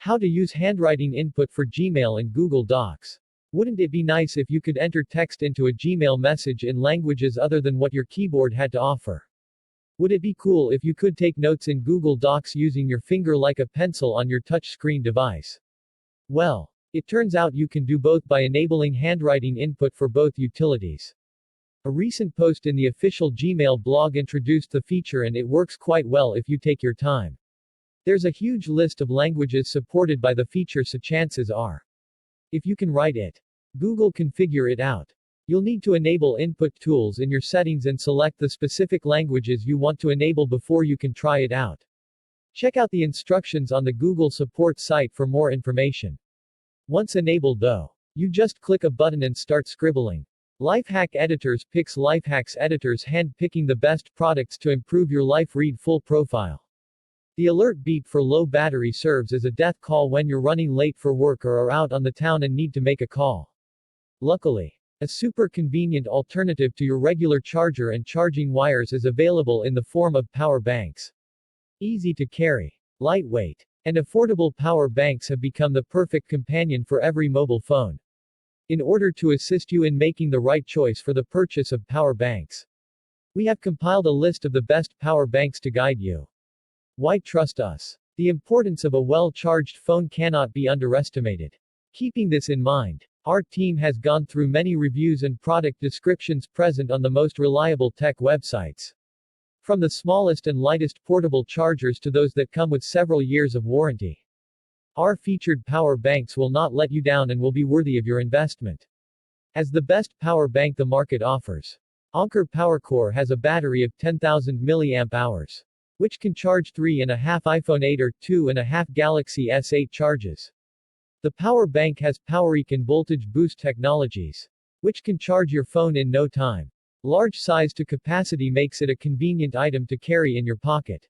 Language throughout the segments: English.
How to use handwriting input for Gmail and Google Docs. Wouldn't it be nice if you could enter text into a Gmail message in languages other than what your keyboard had to offer? Would it be cool if you could take notes in Google Docs using your finger like a pencil on your touchscreen device? Well, it turns out you can do both by enabling handwriting input for both utilities. A recent post in the official Gmail blog introduced the feature, and it works quite well if you take your time. There's a huge list of languages supported by the feature, so chances are, if you can write it, Google can figure it out. You'll need to enable input tools in your settings and select the specific languages you want to enable before you can try it out. Check out the instructions on the Google support site for more information. Once enabled though, you just click a button and start scribbling. Lifehack Editors picks Lifehacks Editors, hand-picking the best products to improve your life. Read full profile. The alert beep for low battery serves as a death call when you're running late for work or are out on the town and need to make a call. Luckily, a super convenient alternative to your regular charger and charging wires is available in the form of power banks. Easy to carry, lightweight, and affordable power banks have become the perfect companion for every mobile phone. In order to assist you in making the right choice for the purchase of power banks, we have compiled a list of the best power banks to guide you. Why trust us? The importance of a well-charged phone cannot be underestimated. Keeping this in mind, our team has gone through many reviews and product descriptions present on the most reliable tech websites. From the smallest and lightest portable chargers to those that come with several years of warranty, our featured power banks will not let you down and will be worthy of your investment. As the best power bank the market offers, Anker PowerCore has a battery of 10,000 mAh, which can charge 3.5 iPhone 8 or 2.5 Galaxy S8 charges. The power bank has PowerEC and voltage boost technologies, which can charge your phone in no time. Large size to capacity makes it a convenient item to carry in your pocket.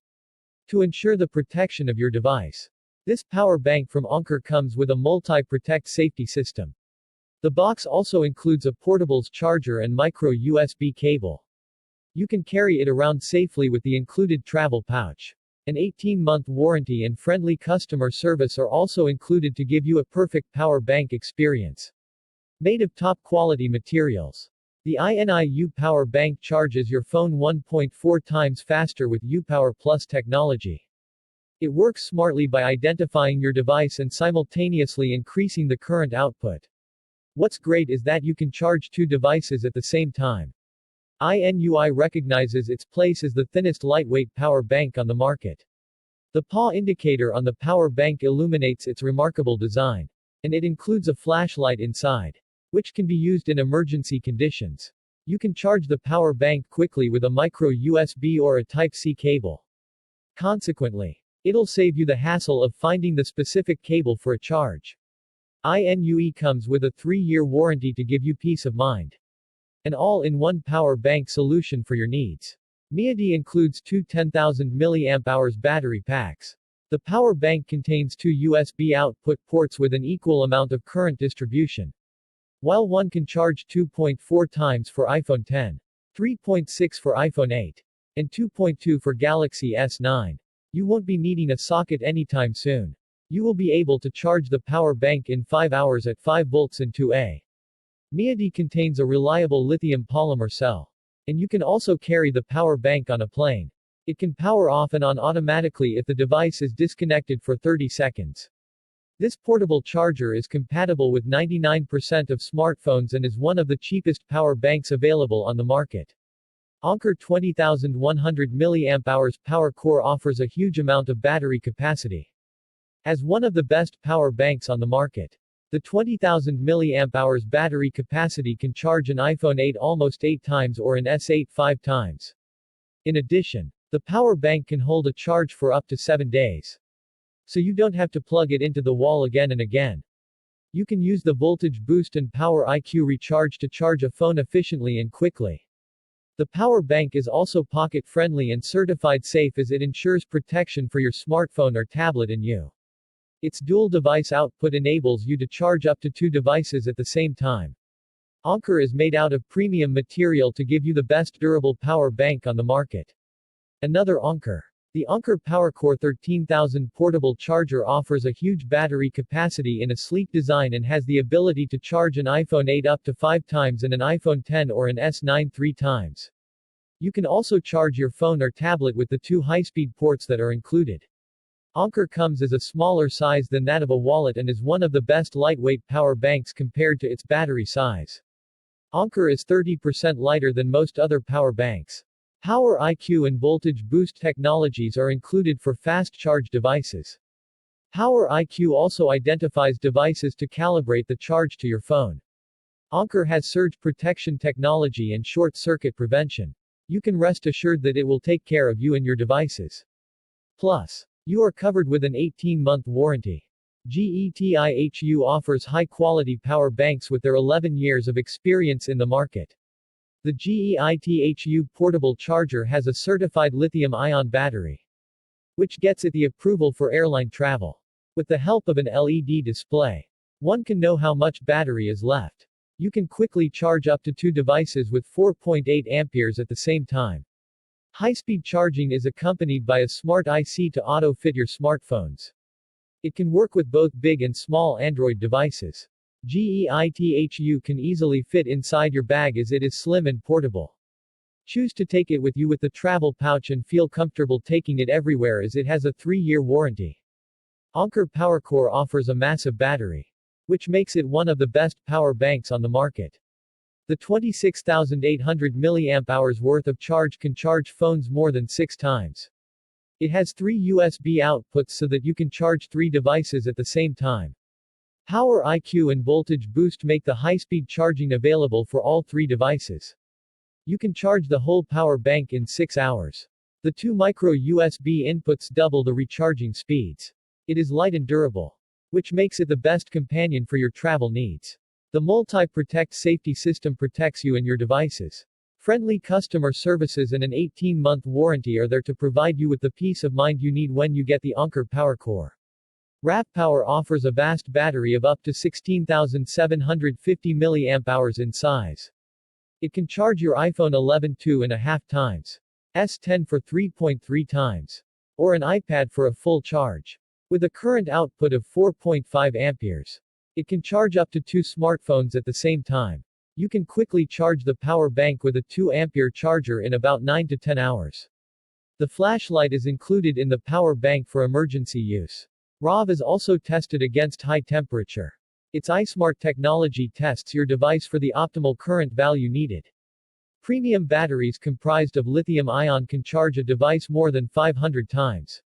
To ensure the protection of your device, this power bank from Anker comes with a multi-protect safety system. The box also includes a portables charger and micro USB cable. You can carry it around safely with the included travel pouch. An 18-month warranty and friendly customer service are also included to give you a perfect power bank experience. Made of top-quality materials, the INI Power Bank charges your phone 1.4 times faster with UPower Plus technology. It works smartly by identifying your device and simultaneously increasing the current output. What's great is that you can charge two devices at the same time. INUI recognizes its place as the thinnest lightweight power bank on the market. The paw indicator on the power bank illuminates its remarkable design. And it includes a flashlight inside, which can be used in emergency conditions. You can charge the power bank quickly with a micro USB or a Type-C cable. Consequently, it'll save you the hassle of finding the specific cable for a charge. INUI comes with a 3-year warranty to give you peace of mind. An all-in-one power bank solution for your needs. MIAD includes two 10,000 mAh battery packs. The power bank contains two USB output ports with an equal amount of current distribution. While one can charge 2.4 times for iPhone X, 3.6 for iPhone 8, and 2.2 for Galaxy S9, you won't be needing a socket anytime soon. You will be able to charge the power bank in 5 hours at 5 volts and 2A. MIAD contains a reliable lithium polymer cell. And you can also carry the power bank on a plane. It can power off and on automatically if the device is disconnected for 30 seconds. This portable charger is compatible with 99% of smartphones and is one of the cheapest power banks available on the market. Anker 20,100 mAh PowerCore offers a huge amount of battery capacity. As one of the best power banks on the market, the 20,000 mAh battery capacity can charge an iPhone 8 almost 8 times or an S8 5 times. In addition, the power bank can hold a charge for up to 7 days. So you don't have to plug it into the wall again and again. You can use the voltage boost and power IQ recharge to charge a phone efficiently and quickly. The power bank is also pocket-friendly and certified safe as it ensures protection for your smartphone or tablet and you. Its dual device output enables you to charge up to 2 devices at the same time. Anker is made out of premium material to give you the best durable power bank on the market. Another Anker. The Anker PowerCore 13000 portable charger offers a huge battery capacity in a sleek design and has the ability to charge an iPhone 8 up to 5 times and an iPhone 10 or an S9 3 times. You can also charge your phone or tablet with the 2 high-speed ports that are included. Anker comes as a smaller size than that of a wallet and is one of the best lightweight power banks compared to its battery size. Anker is 30% lighter than most other power banks. Power IQ and voltage boost technologies are included for fast charge devices. Power IQ also identifies devices to calibrate the charge to your phone. Anker has surge protection technology and short circuit prevention. You can rest assured that it will take care of you and your devices. Plus, you are covered with an 18-month warranty. GETIHU offers high-quality power banks with their 11 years of experience in the market. The GETIHU portable charger has a certified lithium-ion battery, which gets it the approval for airline travel. With the help of an LED display, one can know how much battery is left. You can quickly charge up to 2 devices with 4.8 amperes at the same time. High-speed charging is accompanied by a smart IC to auto-fit your smartphones. It can work with both big and small Android devices. GEITHU can easily fit inside your bag as it is slim and portable. Choose to take it with you with the travel pouch and feel comfortable taking it everywhere as it has a 3-year warranty. Anker PowerCore offers a massive battery, which makes it one of the best power banks on the market. The 26,800 mAh worth of charge can charge phones more than 6 times. It has 3 USB outputs so that you can charge 3 devices at the same time. Power IQ and voltage boost make the high-speed charging available for all 3 devices. You can charge the whole power bank in 6 hours. The 2 micro USB inputs double the recharging speeds. It is light and durable, which makes it the best companion for your travel needs. The Multi-Protect safety system protects you and your devices. Friendly customer services and an 18-month warranty are there to provide you with the peace of mind you need when you get the Anker PowerCore. RAV Power offers a vast battery of up to 16,750 mAh in size. It can charge your iPhone 11 2.5 times, S10 for 3.3 times, or an iPad for a full charge. With a current output of 4.5 amperes, it can charge up to 2 smartphones at the same time. You can quickly charge the power bank with a 2-ampere charger in about 9 to 10 hours. The flashlight is included in the power bank for emergency use. RAV is also tested against high temperature. Its iSmart technology tests your device for the optimal current value needed. Premium batteries comprised of lithium-ion can charge a device more than 500 times.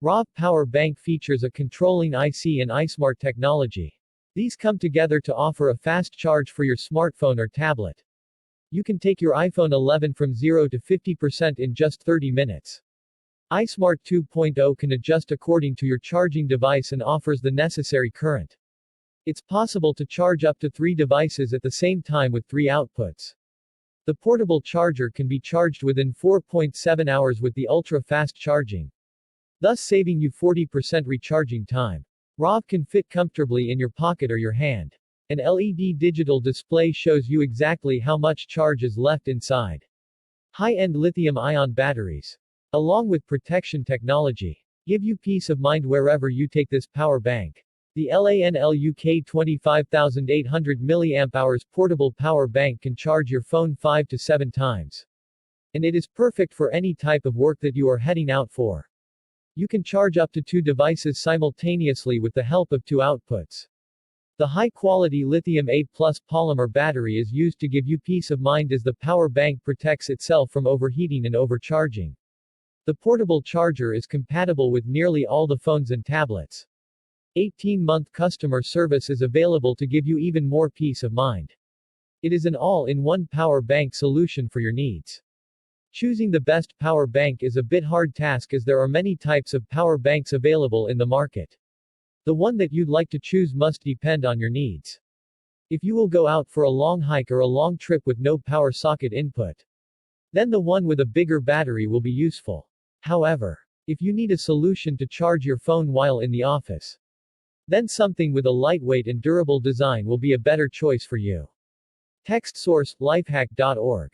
RAV power bank features a controlling IC and iSmart technology. These come together to offer a fast charge for your smartphone or tablet. You can take your iPhone 11 from 0 to 50% in just 30 minutes. iSmart 2.0 can adjust according to your charging device and offers the necessary current. It's possible to charge up to 3 devices at the same time with 3 outputs. The portable charger can be charged within 4.7 hours with the ultra-fast charging, thus saving you 40% recharging time. RAV can fit comfortably in your pocket or your hand. An LED digital display shows you exactly how much charge is left inside. High-end lithium-ion batteries, along with protection technology, give you peace of mind wherever you take this power bank. The LANLUK 25,800 mAh portable power bank can charge your phone 5 to 7 times. And it is perfect for any type of work that you are heading out for. You can charge up to 2 devices simultaneously with the help of 2 outputs. The high-quality lithium A+ polymer battery is used to give you peace of mind as the power bank protects itself from overheating and overcharging. The portable charger is compatible with nearly all the phones and tablets. 18-month customer service is available to give you even more peace of mind. It is an all-in-one power bank solution for your needs. Choosing the best power bank is a bit hard task as there are many types of power banks available in the market. The one that you'd like to choose must depend on your needs. If you will go out for a long hike or a long trip with no power socket input, then the one with a bigger battery will be useful. However, if you need a solution to charge your phone while in the office, then something with a lightweight and durable design will be a better choice for you. Text source: lifehack.org